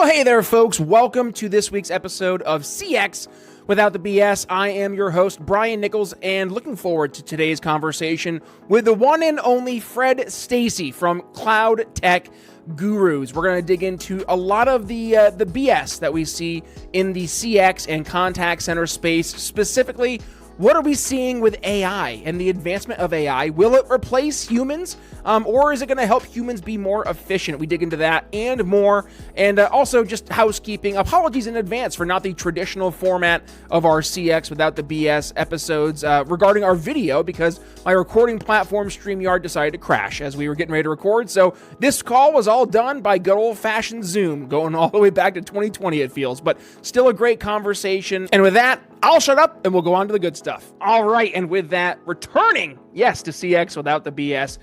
Well, hey there, folks. Welcome to this week's episode of CX Without the BS. I am your host, Brian Nichols, and looking forward to today's conversation with the one and only Stacy from Cloud Tech Gurus. We're going to dig into a lot of the BS that we see in the CX and contact center space. Specifically, what are we seeing with AI and the advancement of AI? Will it replace humans, or is it going to help humans be more efficient? We dig into that and more, and also just housekeeping. Apologies in advance for not the traditional format of our CX Without the BS episodes regarding our video, because my recording platform StreamYard decided to crash as we were getting ready to record. So this call was all done by good old-fashioned Zoom, going all the way back to 2020 it feels, but still a great conversation. And with that, I'll shut up and we'll go on to the good stuff. All right, and with that, returning, yes, to CX Without the BS,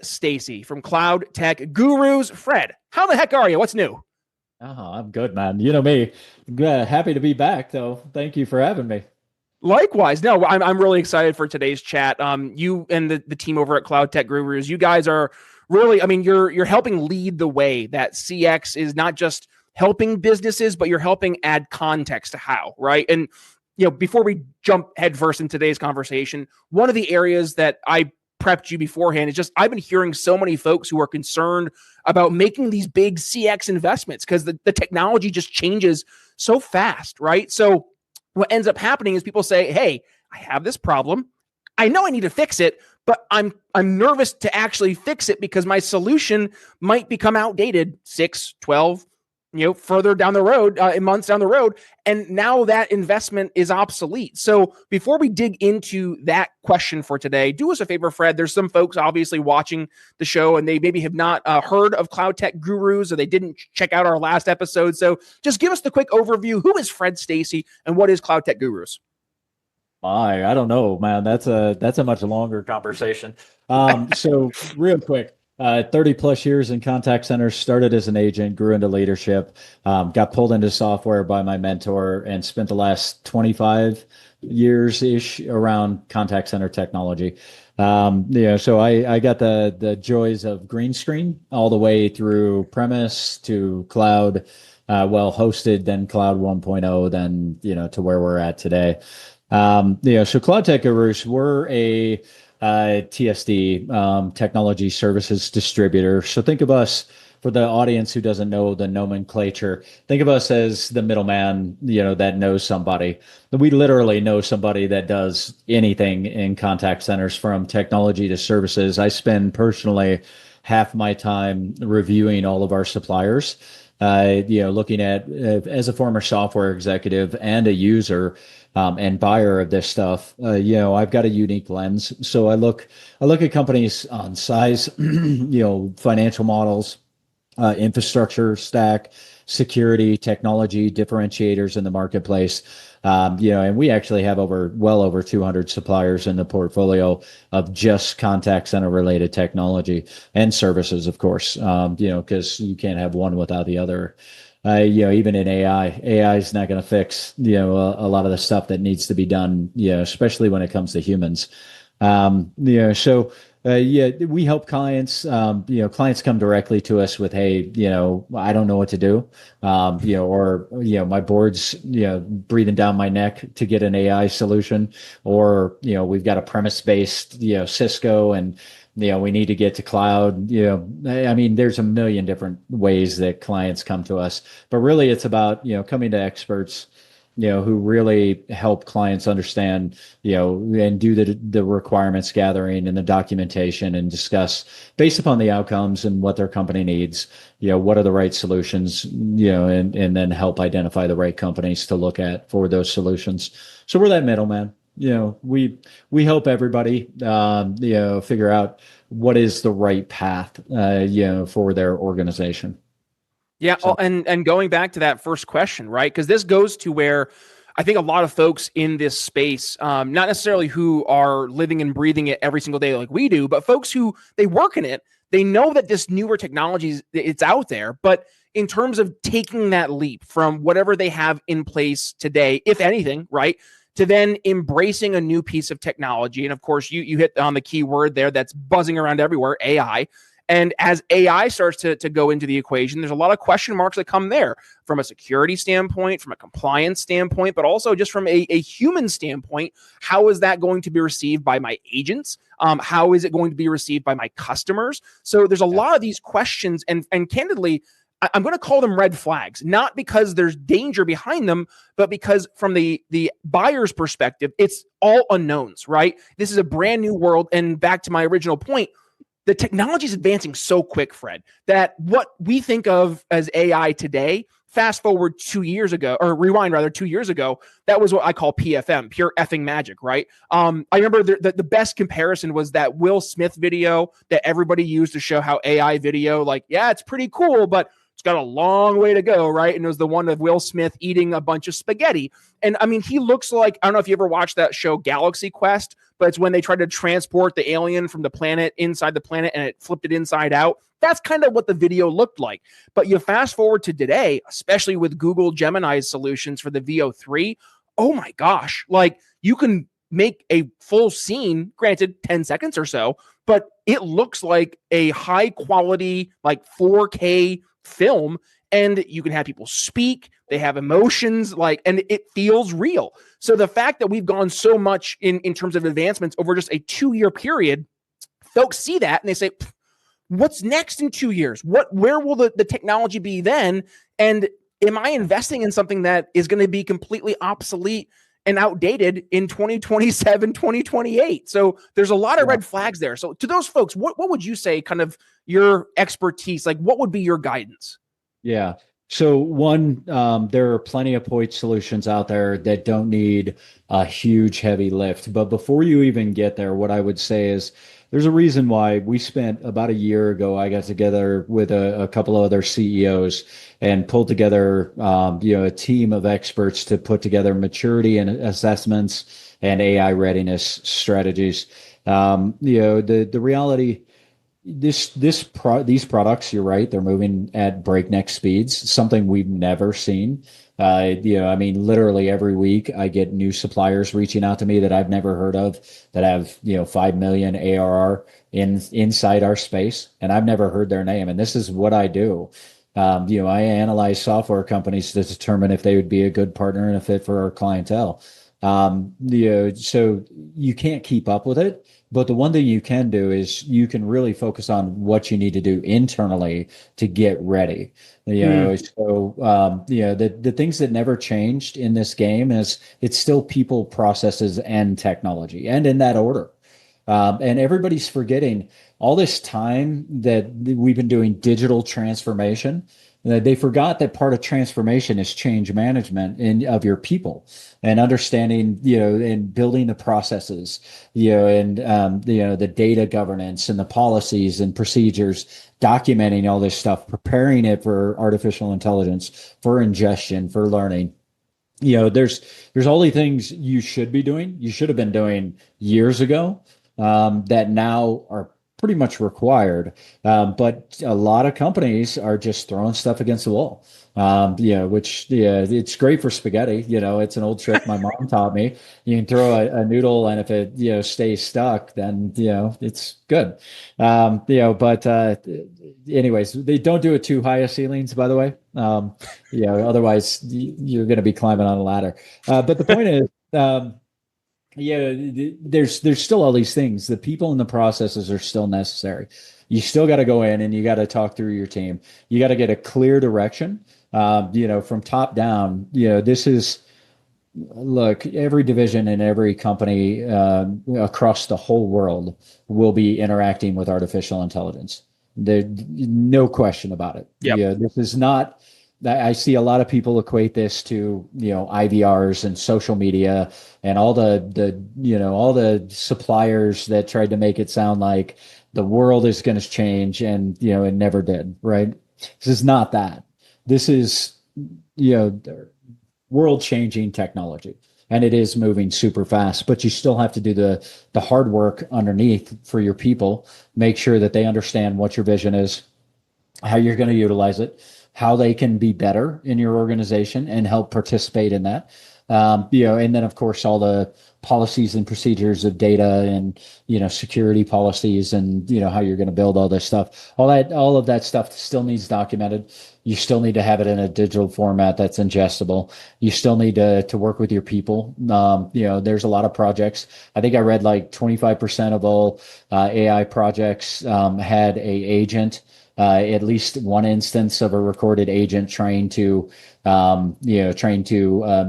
Stacy from Cloud Tech Gurus. Fred, how the heck are you? What's new? Oh, I'm good, man. You know me. Happy to be back, though. Thank you for having me. Likewise. No, I'm really excited for today's chat. You and the team over at Cloud Tech Gurus, you guys are really, you're helping lead the way that CX is not just helping businesses, but you're helping add context to how, right? And, before we jump headfirst in today's conversation, one of the areas that I prepped you beforehand is just, I've been hearing so many folks who are concerned about making these big CX investments because the technology just changes so fast, right? So what ends up happening is people say, hey, I have this problem. I know I need to fix it, but I'm nervous to actually fix it because my solution might become outdated 6, 12, further down the road, months down the road. And now that investment is obsolete. So before we dig into that question for today, do us a favor, Fred. There's some folks obviously watching the show and they maybe have not heard of Cloud Tech Gurus, or they didn't check out our last episode. So just give us the quick overview. Who is Stacy and what is Cloud Tech Gurus? I don't know, man. That's a much longer conversation. So real quick. 30 plus years in contact centers, started as an agent, grew into leadership, got pulled into software by my mentor, and spent the last 25 years-ish around contact center technology. So I got the joys of green screen all the way through premise to cloud, hosted, then cloud 1.0, then, to where we're at today. So Cloud Tech Gurus, we're a TSD, technology services distributor. So think of us, for the audience who doesn't know the nomenclature, think of us as the middleman, that knows somebody. We literally know somebody that does anything in contact centers, from technology to services. I spend personally half my time reviewing all of our suppliers, looking at, as a former software executive and a user, and buyer of this stuff, I've got a unique lens. So I look at companies on size, financial models, infrastructure stack, security, technology, differentiators in the marketplace. And we actually have well over 200 suppliers in the portfolio of just contact center related technology and services, of course, because you can't have one without the other. Even in AI is not going to fix, a lot of the stuff that needs to be done, especially when it comes to humans. We help clients. Clients come directly to us with, hey, I don't know what to do, my board's, breathing down my neck to get an AI solution, or, we've got a premise-based, Cisco, and, we need to get to cloud. There's a million different ways that clients come to us, but really it's about, coming to experts, who really help clients understand, and do the requirements gathering and the documentation, and discuss based upon the outcomes and what their company needs, what are the right solutions, and then help identify the right companies to look at for those solutions. So we're that middleman. We help everybody, figure out what is the right path, for their organization. Yeah. So. And going back to that first question, right? Because this goes to where I think a lot of folks in this space, not necessarily who are living and breathing it every single day like we do, but folks who they work in it, they know that this newer technology, it's out there, but in terms of taking that leap from whatever they have in place today, if anything, right, to then embracing a new piece of technology. And of course, you hit on the key word there that's buzzing around everywhere, AI. And as AI starts to go into the equation, there's a lot of question marks that come there from a security standpoint, from a compliance standpoint, but also just from a human standpoint. How is that going to be received by my agents? How is it going to be received by my customers? So there's a lot of these questions, and candidly, I'm going to call them red flags, not because there's danger behind them, but because from the buyer's perspective, it's all unknowns, right? This is a brand new world. And back to my original point, the technology is advancing so quick, Fred, that what we think of as AI today, fast forward 2 years ago, or rewind rather 2 years ago, that was what I call PFM, pure effing magic, right? I remember the best comparison was that Will Smith video that everybody used to show how AI video, like, yeah, it's pretty cool, but it's got a long way to go, right? And it was the one of Will Smith eating a bunch of spaghetti. And I mean, he looks like, I don't know if you ever watched that show Galaxy Quest, but it's when they tried to transport the alien from the planet inside the planet and it flipped it inside out. That's kind of what the video looked like. But you fast forward to today, especially with Google Gemini's solutions for the VO3. Oh my gosh. Like, you can make a full scene, granted 10 seconds or so, but it looks like a high quality, like 4K film, and you can have people speak, they have emotions, like, and it feels real. So the fact that we've gone so much in terms of advancements over just a 2-year period, folks see that and they say, what's next in 2 years? Where will the technology be then? And am I investing in something that is going to be completely obsolete and outdated in 2027, 2028? So there's a lot of red flags there. So to those folks, what would you say, kind of your expertise, like what would be your guidance? Yeah. So one, there are plenty of point solutions out there that don't need a huge heavy lift. But before you even get there, what I would say is there's a reason why we spent about a year ago. I got together with a couple of other CEOs and pulled together, a team of experts to put together maturity and assessments and AI readiness strategies. The reality. These products, you're right, they're moving at breakneck speeds, something we've never seen. I mean, literally every week I get new suppliers reaching out to me that I've never heard of that have, 5 million ARR inside our space, and I've never heard their name. And this is what I do. I analyze software companies to determine if they would be a good partner and a fit for our clientele. So you can't keep up with it. But the one thing you can do is you can really focus on what you need to do internally to get ready. The things that never changed in this game is it's still people, processes, and technology, and in that order. And everybody's forgetting all this time that we've been doing digital transformation. They forgot that part of transformation is change management of your people and understanding, and building the processes, and the data governance and the policies and procedures, documenting all this stuff, preparing it for artificial intelligence, for ingestion, for learning. There's all these things you should be doing. You should have been doing years ago, that now are pretty much required. But a lot of companies are just throwing stuff against the wall. It's great for spaghetti. It's an old trick my mom taught me. You can throw a noodle, and if it, stays stuck, then, it's good. Anyways, they don't do it too high of ceilings, by the way. Otherwise you're going to be climbing on a ladder. But the point is, there's still all these things. The people and the processes are still necessary. You still got to go in and you got to talk through your team. You got to get a clear direction, from top down. Look, every division in every company across the whole world will be interacting with artificial intelligence. There's no question about it. Yep. This is not. I see a lot of people equate this to, IVRs and social media and all the suppliers that tried to make it sound like the world is going to change, and, it never did, right? This is not that. This is, world changing technology, and it is moving super fast, but you still have to do the hard work underneath for your people. Make sure that they understand what your vision is, how you're going to utilize it, how they can be better in your organization and help participate in that. And then of course all the policies and procedures of data and security policies and how you're going to build all this stuff. All of that stuff still needs documented. You still need to have it in a digital format that's ingestible. You still need to work with your people. There's a lot of projects. I think I read like 25% of all AI projects had a agent, at least one instance of a recorded agent trying to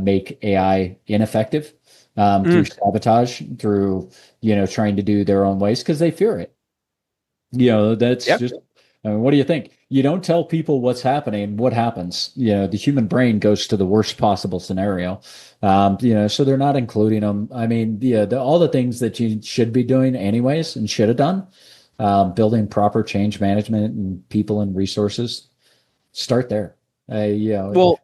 make AI ineffective through sabotage, through trying to do their own ways because they fear it. That's just. I mean, what do you think? You don't tell people what's happening. What happens? The human brain goes to the worst possible scenario. So they're not including them. I mean, all the things that you should be doing anyways and should have done, building proper change management and people and resources. Start there. Well,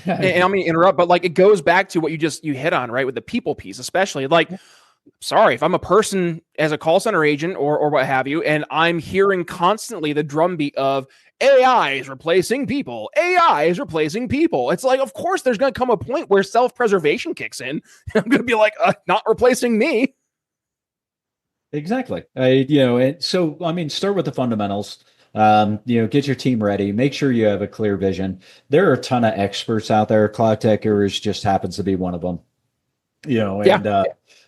and I'm going to interrupt, but like it goes back to what you hit on, right? With the people piece, especially like, sorry, if I'm a person as a call center agent or what have you, and I'm hearing constantly the drumbeat of AI is replacing people. AI is replacing people. It's like, of course, there's going to come a point where self-preservation kicks in. I'm going to be like, not replacing me. Exactly. And so, I mean, start with the fundamentals. Get your team ready. Make sure you have a clear vision. There are a ton of experts out there. Cloud Tech Gurus just happens to be one of them.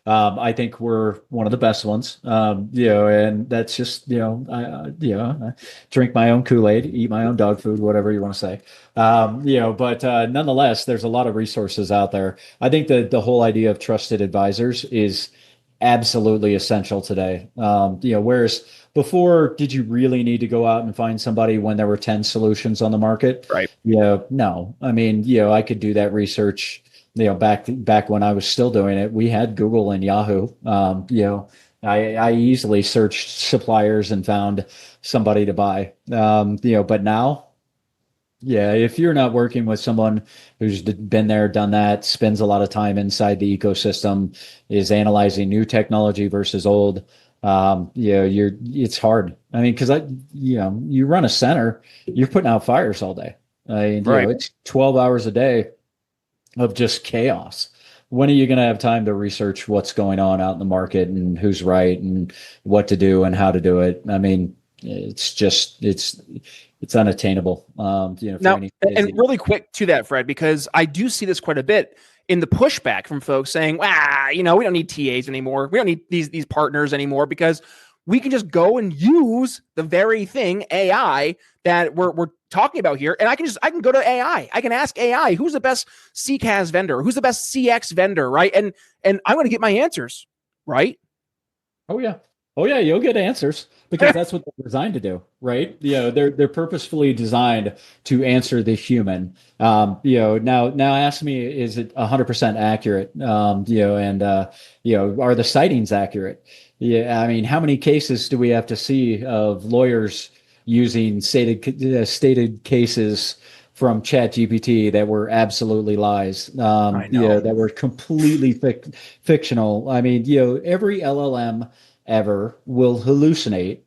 I think we're one of the best ones. And that's just, I drink my own Kool-Aid, eat my own dog food, whatever you want to say. But nonetheless, there's a lot of resources out there. I think that the whole idea of trusted advisors is absolutely essential today. Whereas before, did you really need to go out and find somebody when there were 10 solutions on the market? Right. No. I mean, I could do that research. Back when I was still doing it, we had Google and Yahoo. I easily searched suppliers and found somebody to buy. But now, if you're not working with someone who's been there, done that, spends a lot of time inside the ecosystem, is analyzing new technology versus old, it's hard. I mean, because you run a center, you're putting out fires all day. It's 12 hours a day of just chaos. When are you going to have time to research what's going on out in the market and who's right and what to do and how to do it? I mean, it's unattainable. Now, and really quick to that, Fred, because I do see this quite a bit in the pushback from folks saying, we don't need TAs anymore. We don't need these partners anymore because we can just go and use the very thing AI that we're talking about here. And I can go to AI. I can ask AI, who's the best CCaaS vendor? Who's the best CX vendor? Right. And I'm going to get my answers. Right. Oh yeah. You'll get answers because that's what they're designed to do. Right. They're purposefully designed to answer the human. Now ask me, is it 100% accurate? Are the sightings accurate? Yeah. I mean, how many cases do we have to see of lawyers using stated cases from ChatGPT that were absolutely lies, that were completely fictional? I mean, every LLM ever will hallucinate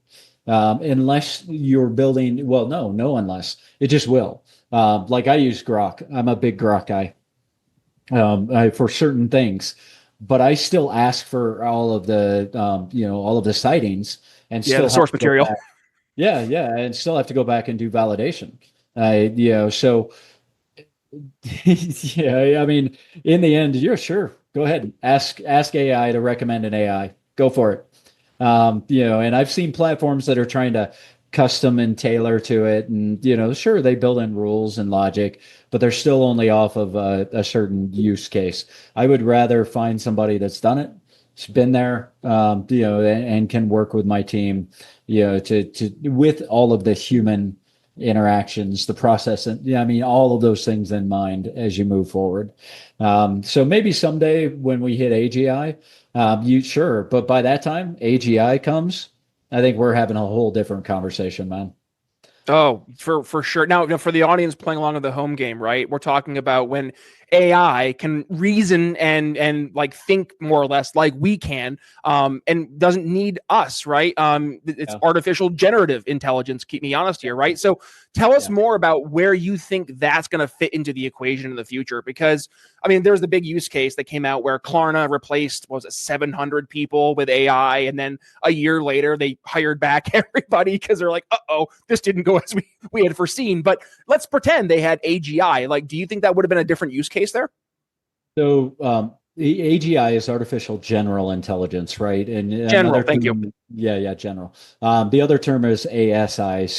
unless you're building. Well, no, unless it just will. Like I use Grok. I'm a big Grok guy for certain things, but I still ask for all of the sightings and still the source material. And still have to go back and do validation. So I mean, in the end, you're sure. Go ahead, ask AI to recommend an AI. Go for it. And I've seen platforms that are trying to custom and tailor to it, and sure, they build in rules and logic, but they're still only off of a certain use case. I would rather find somebody that's done it, it's been there, and can work with my team, to with all of the human interactions, the process, and I mean, all of those things in mind as you move forward. So maybe someday when we hit AGI, but by that time AGI comes, I think we're having a whole different conversation, man. Oh, for sure. Now, for the audience playing along with the home game, right? We're talking about when AI can reason and like think more or less like we can, and doesn't need us, right? It's Yeah. artificial generative intelligence. Keep me honest here, right? So, tell us Yeah. more about where you think that's going to fit into the equation in the future, because I mean, there's the big use case that came out where Klarna replaced, what was it, 700 people with AI, and then a year later they hired back everybody because they're like, uh-oh, this didn't go as we had foreseen. But let's pretend they had AGI. Like, do you think that would have been a different use case there? So the AGI is artificial general intelligence, right? And General, another thank you. term, yeah, general. The other term is ASI,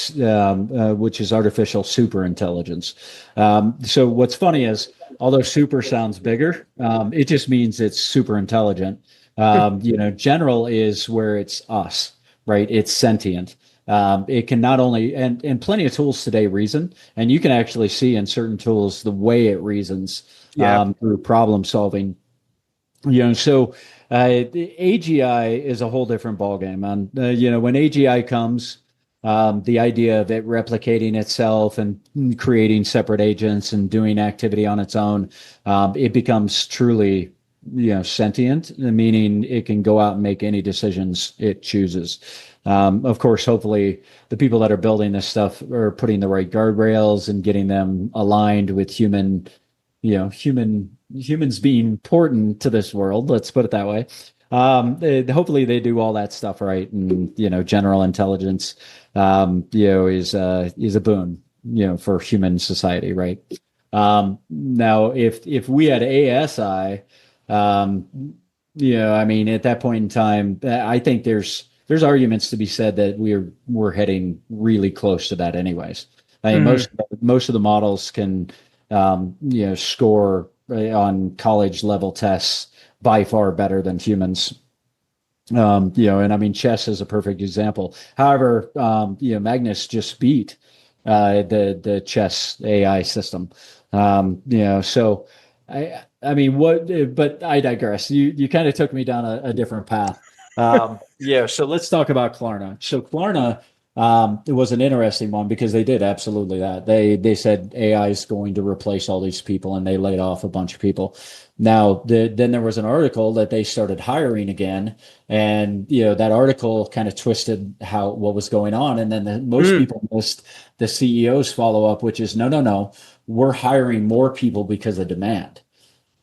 which is artificial super intelligence. So what's funny is, although super sounds bigger, it just means it's super intelligent. General is where it's us, right? It's sentient. It can not only and plenty of tools today reason, and you can actually see in certain tools the way it reasons Yeah. through problem solving. So the AGI is a whole different ballgame. And when AGI comes, the idea of it replicating itself and creating separate agents and doing activity on its own, it becomes truly sentient, meaning it can go out and make any decisions it chooses. Of course, hopefully the people that are building this stuff are putting the right guardrails and getting them aligned with humans being important to this world. Let's put it that way. Hopefully they do all that stuff right, and general intelligence, is a boon, for human society, right? Now, if we had ASI, I mean, at that point in time, I think there's arguments to be said that we're heading really close to that, anyways. I mean, most of the models can score on college level tests by far better than humans. And I mean, chess is a perfect example. However, Magnus just beat the chess AI system. So I mean, but I digress. You kind of took me down a different path. So let's talk about Klarna. So Klarna, it was an interesting one because they did absolutely that. They said AI is going to replace all these people, and they laid off a bunch of people. Now, then there was an article that they started hiring again, and that article kind of twisted what was going on, and then most people missed the CEO's follow up, which is no, we're hiring more people because of demand.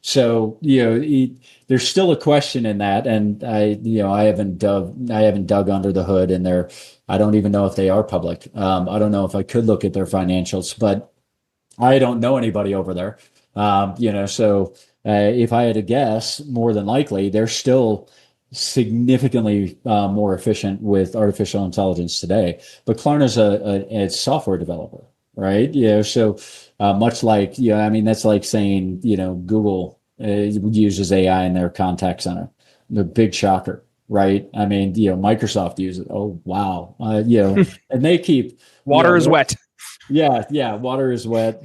So there's still a question in that, and I haven't dug under the hood in there. I don't even know if they are public. I don't know if I could look at their financials, but I don't know anybody over there. So if I had to guess, more than likely they're still significantly more efficient with artificial intelligence today. But Klarna's a software developer, right? So much like, I mean, that's like saying, Google uses AI in their contact center. The big shocker, right? I mean, Microsoft uses it. Oh, wow. And they keep Water is wet. Yeah, water is wet.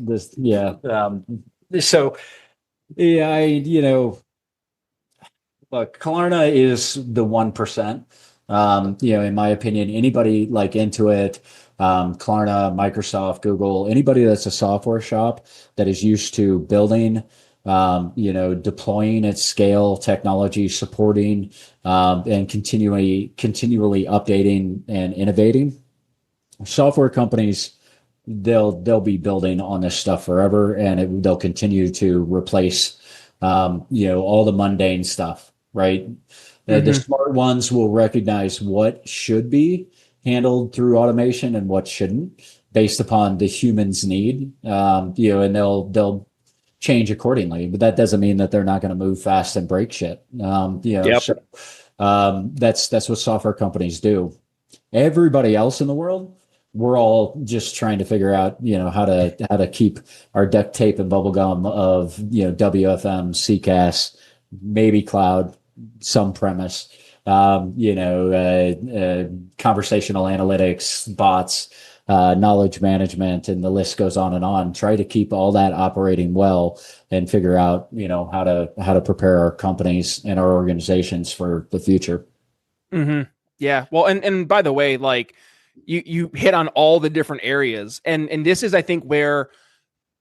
So look, Klarna is the 1%. In my opinion, anybody like Intuit, Klarna, Microsoft, Google, anybody that's a software shop that is used to building, deploying at scale technology, supporting, and continually updating and innovating. Software companies, they'll be building on this stuff forever, and they'll continue to replace, all the mundane stuff, right? The smart ones will recognize what should be handled through automation and what shouldn't, based upon the human's need. And they'll change accordingly. But that doesn't mean that they're not going to move fast and break shit. Yep. So that's what software companies do. Everybody else in the world, we're all just trying to figure out, how to keep our duct tape and bubble gum of, WFM, CCAS, maybe cloud, some premise, conversational analytics, bots, knowledge management, and the list goes on and on. Try to keep all that operating well and figure out, how to prepare our companies and our organizations for the future. Yeah. Well, and by the way, like, you hit on all the different areas. And this is, I think, where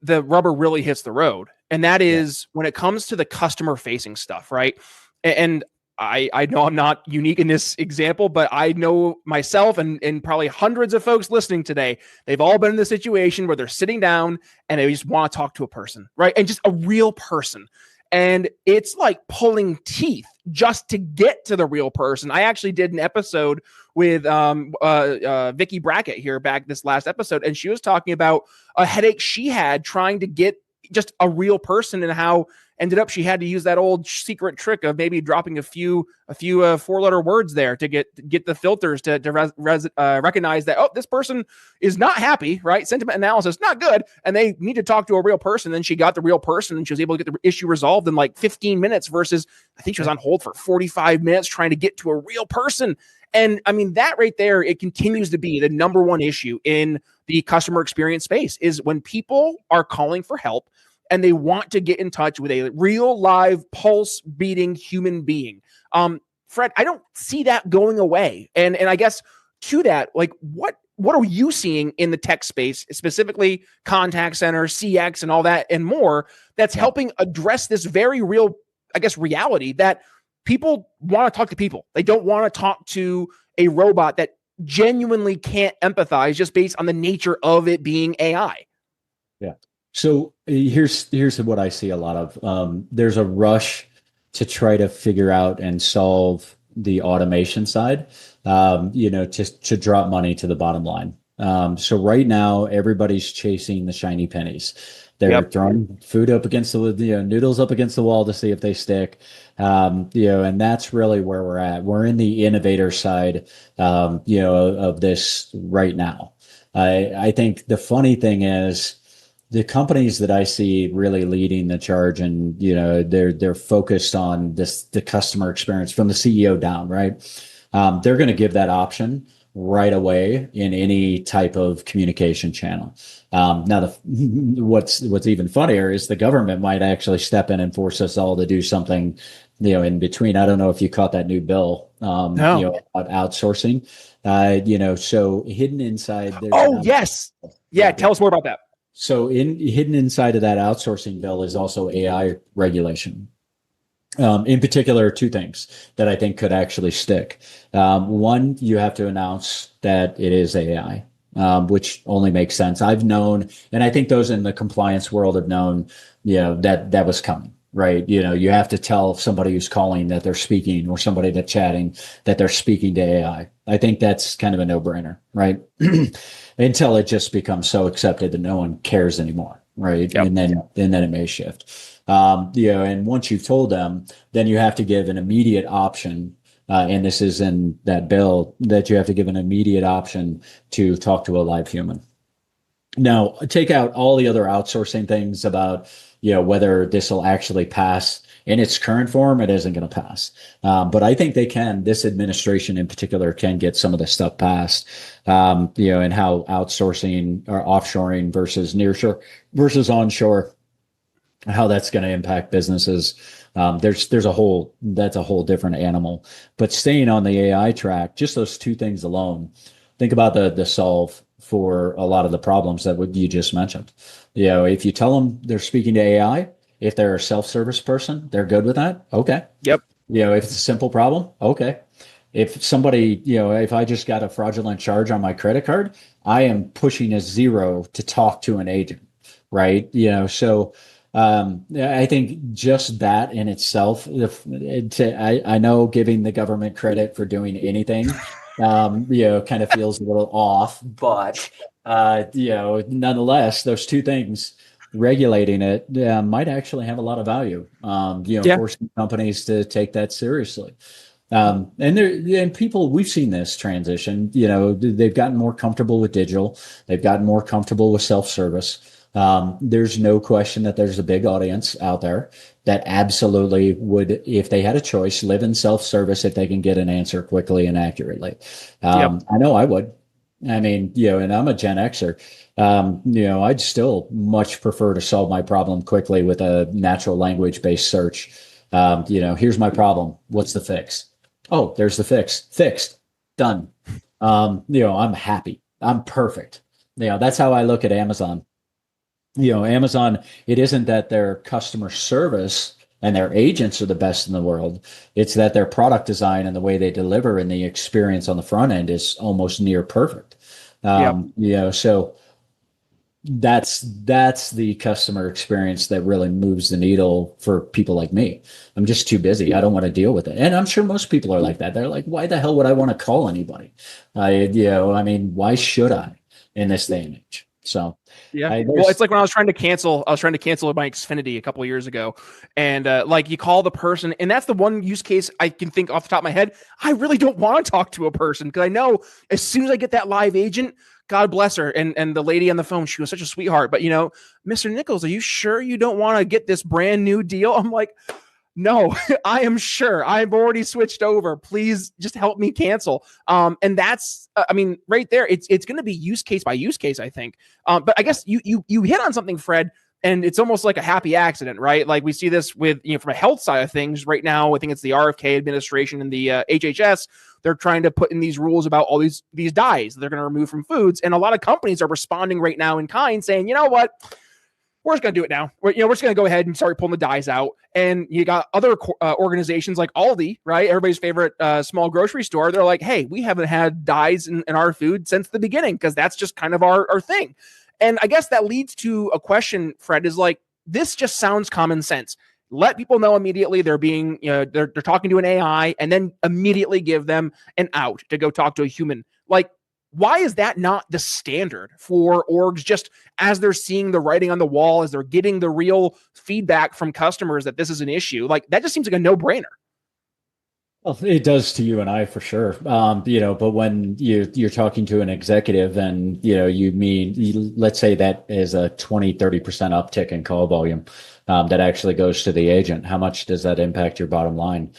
the rubber really hits the road. And that is when it comes to the customer facing stuff, right? And I know I'm not unique in this example, but I know myself and probably hundreds of folks listening today, they've all been in the situation where they're sitting down and they just want to talk to a person, right? And just a real person. And it's like pulling teeth just to get to the real person. I actually did an episode with Vicky Brackett here back this last episode, and she was talking about a headache she had trying to get just a real person, and how ended up she had to use that old secret trick of maybe dropping a few 4-letter words there to get the filters to recognize that, oh, this person is not happy, right? Sentiment analysis, not good, and they need to talk to a real person. Then she got the real person, and she was able to get the issue resolved in like 15 minutes versus I think she was on hold for 45 minutes trying to get to a real person. And I mean, that right there, it continues to be the number one issue in the customer experience space, is when people are calling for help and they want to get in touch with a real live pulse beating human being. Fred, I don't see that going away. And I guess to that, like what are you seeing in the tech space, specifically contact center, CX and all that and more, that's helping address this very real, I guess, reality that people want to talk to people. They don't want to talk to a robot that genuinely can't empathize just based on the nature of it being AI. Yeah. So here's what I see a lot of. There's a rush to try to figure out and solve the automation side, to drop money to the bottom line. So right now, everybody's chasing the shiny pennies. They're throwing food up against the noodles up against the wall to see if they stick. And that's really where we're at. We're in the innovator side, of this right now. I think the funny thing is the companies that I see really leading the charge, and they're focused on the customer experience from the CEO down, right? They're going to give that option right away in any type of communication channel. Now, what's even funnier is the government might actually step in and force us all to do something, in between. I don't know if you caught that new bill, about outsourcing. So hidden inside. Yes. Yeah. Tell us more about that. So hidden inside of that outsourcing bill is also AI regulation. In particular, two things that I think could actually stick. One, you have to announce that it is AI, which only makes sense. I've known, and I think those in the compliance world have known, that was coming, right? You have to tell somebody who's calling that they're speaking, or somebody that's chatting that they're speaking to AI. I think that's kind of a no-brainer, right? Until it just becomes so accepted that no one cares anymore, right? Yep. And then it may shift. And once you've told them, then you have to give an immediate option. And this is in that bill, that you have to give an immediate option to talk to a live human. Now, take out all the other outsourcing things about, whether this will actually pass in its current form. It isn't going to pass. But I think this administration in particular can get some of this stuff passed, and how outsourcing or offshoring versus nearshore versus onshore, how that's going to impact businesses. That's a whole different animal. But staying on the AI track, just those two things alone, think about the solve for a lot of the problems that you just mentioned. If you tell them they're speaking to AI, if they're a self-service person, they're good with that. Okay. Yep. If it's a simple problem, okay. If somebody, if I just got a fraudulent charge on my credit card, I am pushing a 0 to talk to an agent, right? So I think just that in itself, I know giving the government credit for doing anything, kind of feels a little off, but, nonetheless, those two things, regulating it might actually have a lot of value, forcing companies to take that seriously. And people, we've seen this transition, they've gotten more comfortable with digital. They've gotten more comfortable with self-service. There's no question that there's a big audience out there that absolutely would, if they had a choice, live in self-service if they can get an answer quickly and accurately. I know I would. I mean, and I'm a Gen Xer. I'd still much prefer to solve my problem quickly with a natural language based search. Here's my problem. What's the fix? Oh, there's the fix. Fixed. Done. I'm happy. I'm perfect. That's how I look at Amazon. Amazon, it isn't that their customer service and their agents are the best in the world. It's that their product design and the way they deliver and the experience on the front end is almost near perfect. Yep. So that's the customer experience that really moves the needle for people like me. I'm just too busy. I don't want to deal with it. And I'm sure most people are like that. They're like, why the hell would I want to call anybody? I mean, why should I in this day and age? So yeah. Well, it's like when I was trying to cancel my Xfinity a couple of years ago, and like you call the person, and that's the one use case I can think off the top of my head. I really don't want to talk to a person because I know as soon as I get that live agent, God bless her, and the lady on the phone, she was such a sweetheart. But Mr. Nichols, are you sure you don't want to get this brand new deal? I'm like, no, I am sure. I've already switched over. Please just help me cancel. And that's, right there. It's going to be use case by use case, I think. But I guess you hit on something, Fred, and it's almost like a happy accident, right? Like we see this with, from a health side of things right now. I think it's the RFK administration and the HHS. They're trying to put in these rules about all these dyes they're going to remove from foods, and a lot of companies are responding right now in kind, saying, you know what? We're just going to do it now. We're just going to go ahead and start pulling the dyes out. And you got other organizations like Aldi, right? Everybody's favorite small grocery store. They're like, hey, we haven't had dyes in our food since the beginning because that's just kind of our thing. And I guess that leads to a question, Fred, is like, this just sounds common sense. Let people know immediately they're being, they're talking to an AI, and then immediately give them an out to go talk to a human. Like, why is that not the standard for orgs, just as they're seeing the writing on the wall, as they're getting the real feedback from customers that this is an issue? Like, that just seems like a no-brainer. Well, it does to you and I for sure. But when you're talking to an executive and, let's say that is a 20-30% uptick in call volume that actually goes to the agent, how much does that impact your bottom line?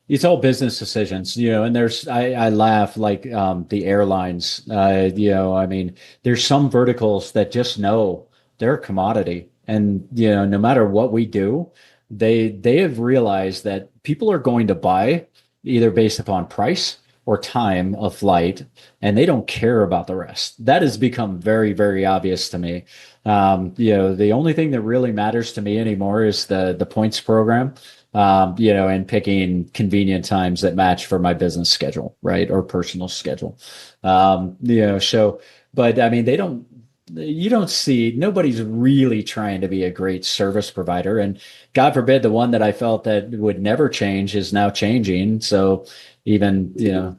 It's all business decisions, and I laugh like the airlines, there's some verticals that just know they're a commodity. And, no matter what we do, they have realized that people are going to buy either based upon price or time of flight, and they don't care about the rest. That has become very, very obvious to me. The only thing that really matters to me anymore is the points program, and picking convenient times that match for my business schedule, right, or personal schedule. But I mean, you don't see, nobody's really trying to be a great service provider. And God forbid, the one that I felt that would never change is now changing. So even,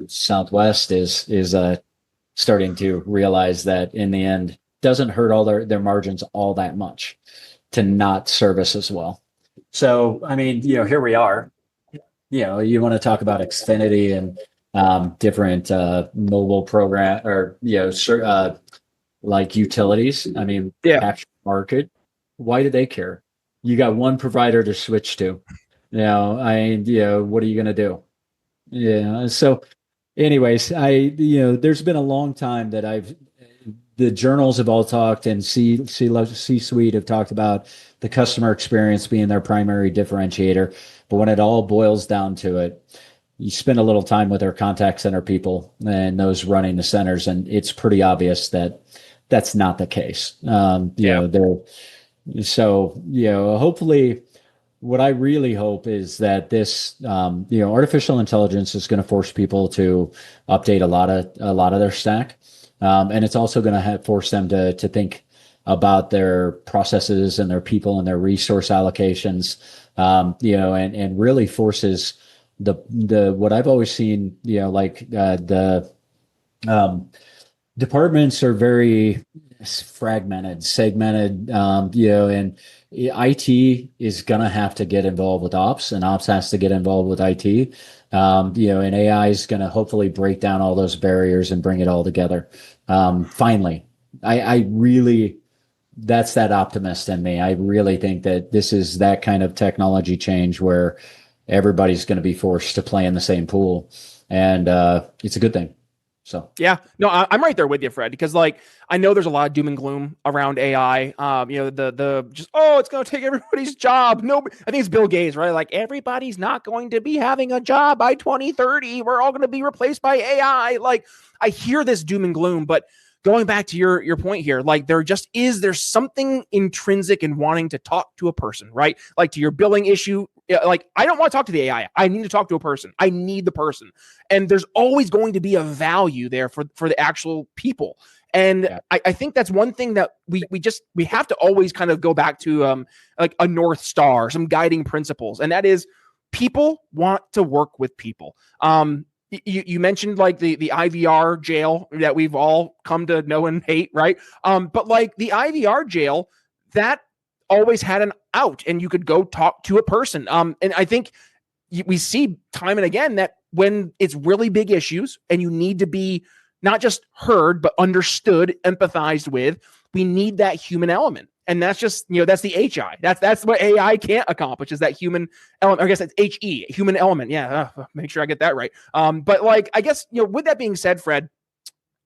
Southwest is starting to realize that in the end, doesn't hurt all their margins all that much to not service as well. So, I mean, here we are. You want to talk about Xfinity and different mobile program or, like utilities. I mean, capture market. Why do they care? You got one provider to switch to. What are you going to do? Yeah. So anyways, there's been a long time that the journals have all talked and C-suite have talked about the customer experience being their primary differentiator. But when it all boils down to it, you spend a little time with our contact center people and those running the centers, and it's pretty obvious that that's not the case. Hopefully what I really hope is that this, artificial intelligence is going to force people to update a lot of their stack. And it's also going to force them to think about their processes and their people and their resource allocations, and really forces the what I've always seen, the departments are very fragmented, segmented, and IT is going to have to get involved with ops, and ops has to get involved with IT. And AI is going to hopefully break down all those barriers and bring it all together. Finally, I really, that's that optimist in me. I really think that this is that kind of technology change where everybody's going to be forced to play in the same pool. And it's a good thing. So Yeah, no, I'm right there with you, Fred, because like I know there's a lot of doom and gloom around AI. The just it's going to take everybody's job. No, I think it's Bill Gates, right? Like everybody's not going to be having a job by 2030. We're all going to be replaced by AI. Like I hear this doom and gloom, but going back to your point here, like there's something intrinsic in wanting to talk to a person, right? Like to your billing issue, like I don't want to talk to the AI. I need to talk to a person. I need the person, and there's always going to be a value there for the actual people. And yeah. I think that's one thing that we have to always kind of go back to like a North Star, some guiding principles, and that is people want to work with people. You mentioned like the IVR jail that we've all come to know and hate, right? But like the IVR jail, that always had an out and you could go talk to a person. And I think we see time and again that when it's really big issues and you need to be not just heard, but understood, empathized with, we need that human element. And that's just, that's the HI. That's what AI can't accomplish is that human element. I guess that's HE, human element. Yeah. Make sure I get that right. But like, I guess, with that being said, Fred,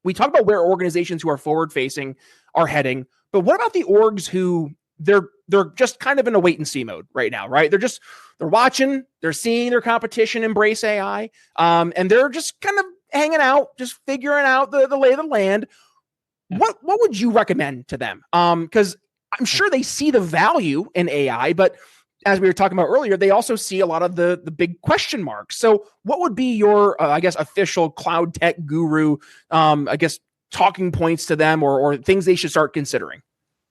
we talk about where organizations who are forward facing are heading, but what about the orgs who they're just kind of in a wait and see mode right now, right? They're watching, they're seeing their competition embrace AI, and they're just kind of hanging out, just figuring out the lay of the land. What would you recommend to them? Because I'm sure they see the value in AI, but as we were talking about earlier, they also see a lot of the big question marks. So what would be your, I guess, official cloud tech guru, I guess, talking points to them or things they should start considering?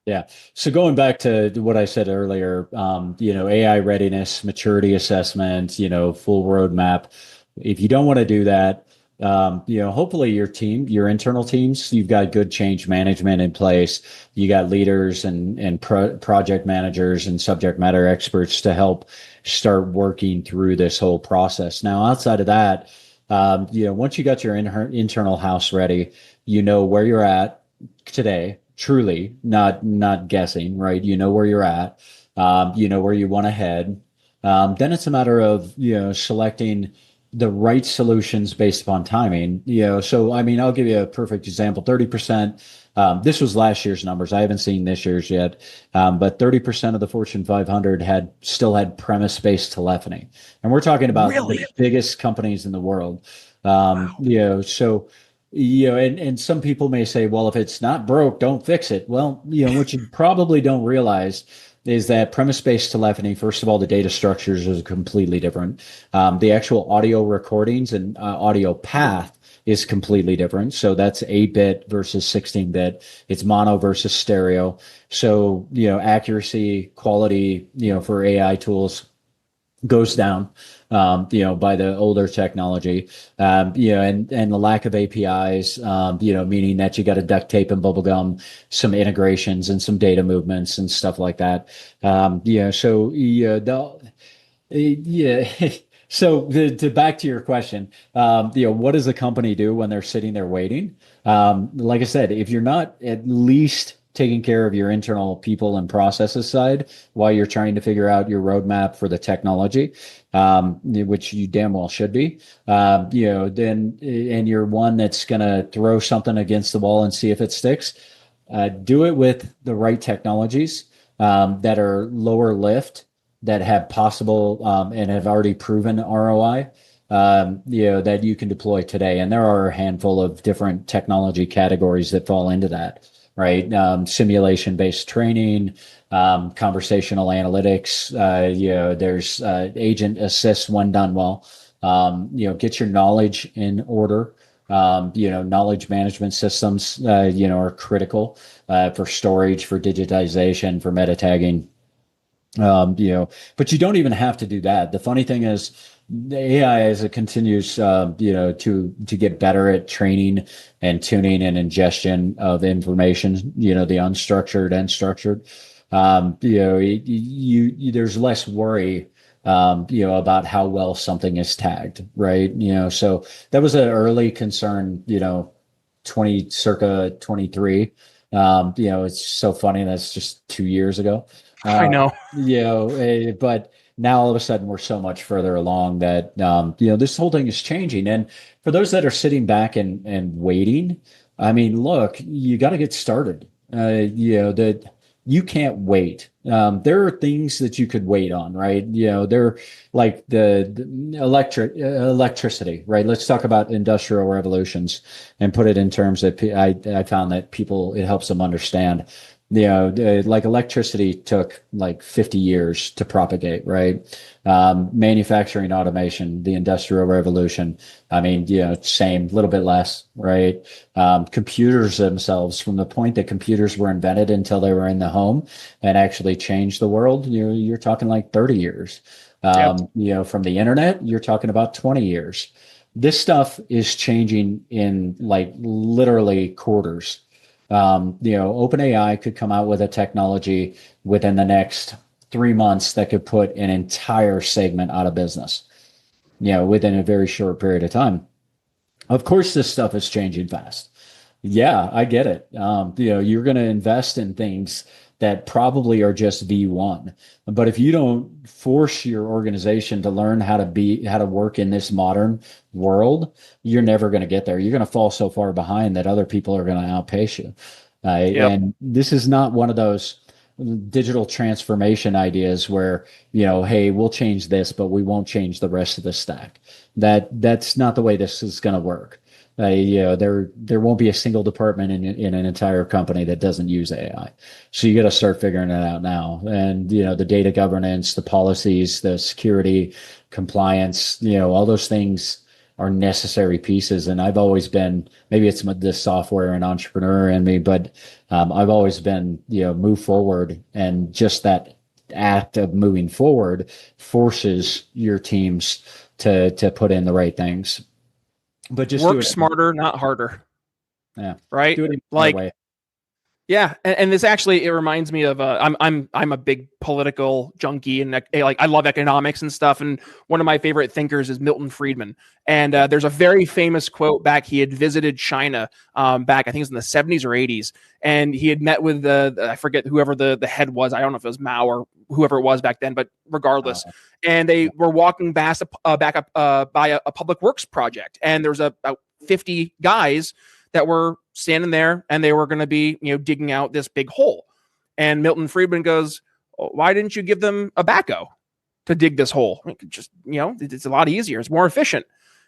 Yeah. So going back to what I said earlier, AI readiness, maturity assessment, full roadmap. If you don't want to do that, hopefully your internal teams, you've got good change management in place. You got leaders and project managers and subject matter experts to help start working through this whole process. Now, outside of that, once you got your internal house ready, where you're at today, truly, not guessing, right? You know where you're at, where you want to head. Then it's a matter of, selecting the right solutions based upon timing. So I mean, I'll give you a perfect example. 30%. This was last year's numbers. I haven't seen this year's yet, but 30% of the Fortune 500 still had premise-based telephony, and we're talking about the biggest companies in the world. Wow. So and some people may say, well, if it's not broke, don't fix it. Well, what you probably don't realize is that premise-based telephony, first of all, the data structures is completely different. The actual audio recordings and audio path is completely different. So that's 8-bit versus 16-bit. It's mono versus stereo. So, accuracy, quality, for AI tools goes down, by the older technology, and the lack of APIs, meaning that you got to duct tape and bubble gum some integrations and some data movements and stuff like that. So So to back to your question, what does a company do when they're sitting there waiting? Like I said, if you're not at least taking care of your internal people and processes side while you're trying to figure out your roadmap for the technology, which you damn well should be, then, and you're one that's going to throw something against the wall and see if it sticks, do it with the right technologies, that are lower lift, that have possible, and have already proven ROI, that you can deploy today. And there are a handful of different technology categories that fall into that. Right. Simulation-based training, conversational analytics, there's agent assist when done well. Get your knowledge in order. Knowledge management systems, are critical for storage, for digitization, for meta tagging. But you don't even have to do that. The funny thing is, the AI, as it continues, to get better at training and tuning and ingestion of information, the unstructured and structured, there's less worry, about how well something is tagged, right? So that was an early concern, circa 23. It's so funny. That's just 2 years ago. I know. But Now all of a sudden we're so much further along that this whole thing is changing. And for those that are sitting back and waiting, I mean, look, you got to get started. That you can't wait. There are things that you could wait on, right? They're like the electricity, right? Let's talk about industrial revolutions and put it in terms that I found that people, it helps them understand. Like electricity took like 50 years to propagate, right? Manufacturing automation, the Industrial Revolution. I mean, same, little bit less, right? Computers themselves, from the point that computers were invented until they were in the home and actually changed the world, you're talking like 30 years. Yep. From the internet, you're talking about 20 years. This stuff is changing in like literally quarters. OpenAI could come out with a technology within the next 3 months that could put an entire segment out of business, within a very short period of time. Of course, this stuff is changing fast. Yeah, I get it. You're going to invest in things that probably are just V1. But if you don't force your organization to learn how to work in this modern world, you're never going to get there. You're going to fall so far behind that other people are going to outpace you. Yep. And this is not one of those digital transformation ideas where, hey, we'll change this, but we won't change the rest of the stack. That's not the way this is going to work. There won't be a single department in an entire company that doesn't use AI. So you got to start figuring it out now. And the data governance, the policies, the security, compliance, all those things are necessary pieces. And I've always been, maybe it's the software and entrepreneur in me, but I've always been move forward, and just that act of moving forward forces your teams to put in the right things. But just work smarter, not harder. Yeah. Right. Do it in like, way. yeah. And this actually, it reminds me of, I'm a big political junkie, and I love economics and stuff. And one of my favorite thinkers is Milton Friedman. And there's a very famous quote back. He had visited China back, I think it was in the 70s or 80s. And he had met with I forget whoever the head was. I don't know if it was Mao or whoever it was back then, but regardless. And they were walking back up by a public works project. And there's about 50 guys that were standing there, and they were going to be, digging out this big hole. And Milton Friedman goes, why didn't you give them a backhoe to dig this hole? Just, it's a lot easier. It's more efficient.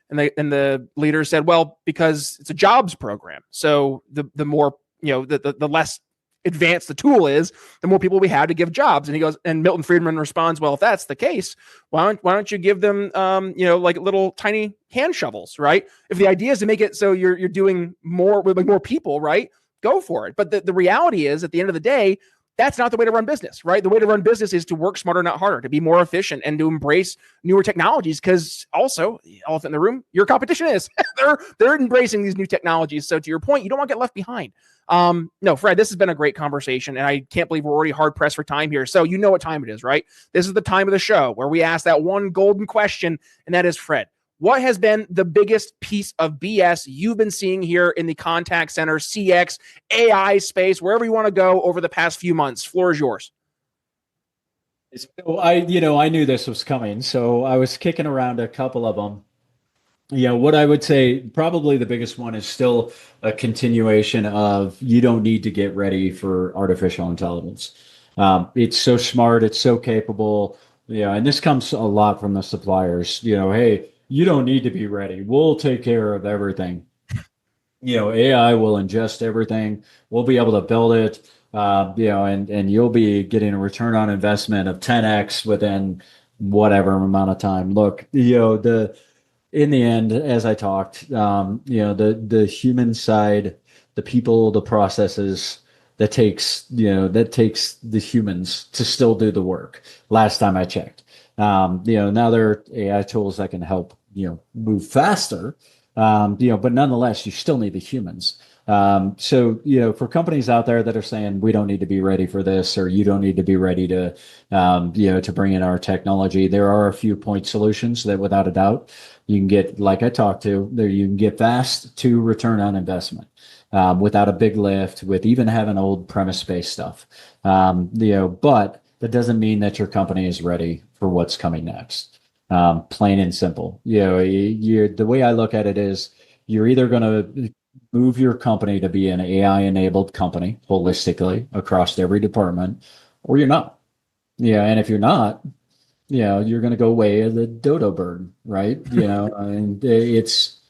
And the leader said, well, because it's a jobs program. So the more, the less advanced the tool is, the more people we have to give jobs. And he goes, and Milton Friedman responds, well, if that's the case, why don't you give them, like little tiny hand shovels, right? If the idea is to make it so you're doing more with more people, right? Go for it. But the reality is, at the end of the day, that's not the way to run business, right? The way to run business is to work smarter, not harder, to be more efficient, and to embrace newer technologies. Because also, elephant in the room, your competition is they're embracing these new technologies. So to your point, you don't want to get left behind. No, Fred, this has been a great conversation, and I can't believe we're already hard pressed for time here. So you know what time it is, right? This is the time of the show where we ask that one golden question, and that is, Fred, what has been the biggest piece of BS you've been seeing here in the contact center, CX, AI space, wherever you want to go over the past few months? Floor is yours. I knew this was coming, so I was kicking around a couple of them. What I would say, probably the biggest one, is still a continuation of, you don't need to get ready for artificial intelligence. It's so smart, it's so capable, and this comes a lot from the suppliers. Hey, you don't need to be ready. We'll take care of everything. AI will ingest everything. We'll be able to build it, and you'll be getting a return on investment of 10x within whatever amount of time. Look, in the end, as I talked, the human side, the people, the processes, that takes the humans to still do the work. Last time I checked, now there are AI tools that can help move faster, but nonetheless, you still need the humans. So for companies out there that are saying, we don't need to be ready for this, or you don't need to be ready to to bring in our technology, there are a few point solutions that, without a doubt, you can get, like I talked to there, you can get fast to return on investment, without a big lift, with even having old premise-based stuff. But that doesn't mean that your company is ready for what's coming next. Plain and simple. The way I look at it is you're either going to move your company to be an AI enabled company holistically across every department, or you're not. Yeah. And if you're not, you're going to go way of the dodo bird, right? And it's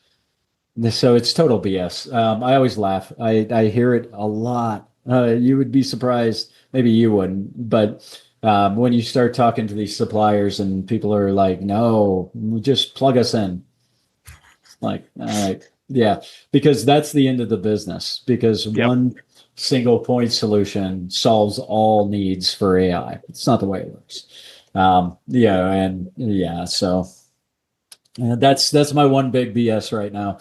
total BS. I always laugh. I hear it a lot. You would be surprised. Maybe you wouldn't, but when you start talking to these suppliers and people are like, no, just plug us in. It's like, all right. Yeah, because that's the end of the business, because one single point solution solves all needs for AI. It's not the way it works. So that's my one big BS right now.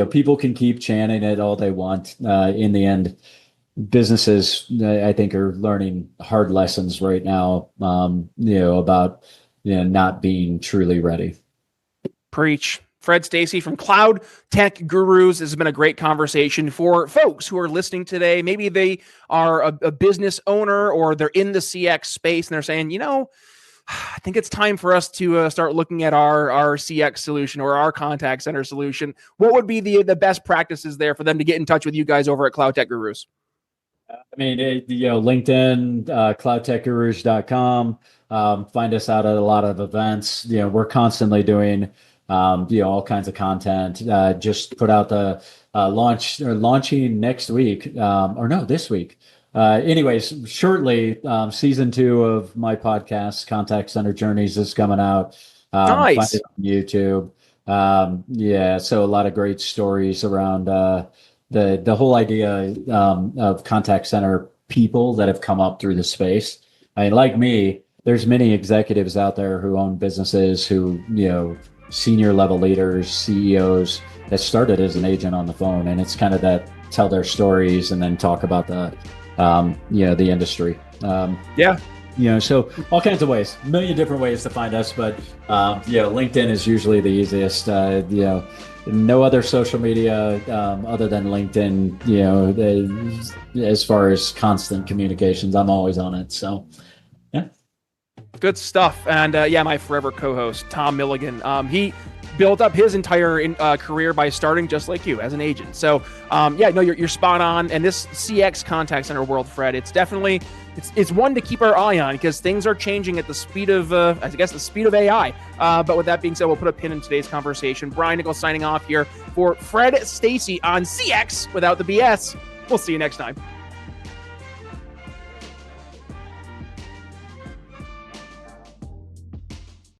People can keep chanting it all they want. In the end, businesses, I think, are learning hard lessons right now, about not being truly ready. Preach. Fred, Stacy from Cloud Tech Gurus. This has been a great conversation for folks who are listening today. Maybe they are a business owner or they're in the CX space and they're saying, I think it's time for us to start looking at our CX solution or our contact center solution. What would be the best practices there for them to get in touch with you guys over at Cloud Tech Gurus? LinkedIn, cloudtechgurus.com. Find us out at a lot of events. We're constantly doing all kinds of content. Just put out the launching next week, this week. Anyways, shortly, season 2 of my podcast, Contact Center Journeys, is coming out. Nice. Find it on YouTube. So a lot of great stories around the whole idea of contact center people that have come up through the space. I mean, like me, there's many executives out there who own businesses, who senior level leaders, CEOs that started as an agent on the phone, and it's kind of that tell their stories and then talk about the industry. So all kinds of ways, a million different ways to find us, but LinkedIn is usually the easiest. No other social media other than LinkedIn, as far as constant communications, I'm always on it. So good stuff. And my forever co-host, Tom Milligan, he built up his entire career by starting just like you as an agent. So you're spot on. And this CX contact center world, Fred, it's definitely it's one to keep our eye on, because things are changing at the speed of the speed of AI. But with that being said, we'll put a pin in today's conversation. Brian Nichols signing off here for Fred, Stacy on CX without the BS. We'll see you next time.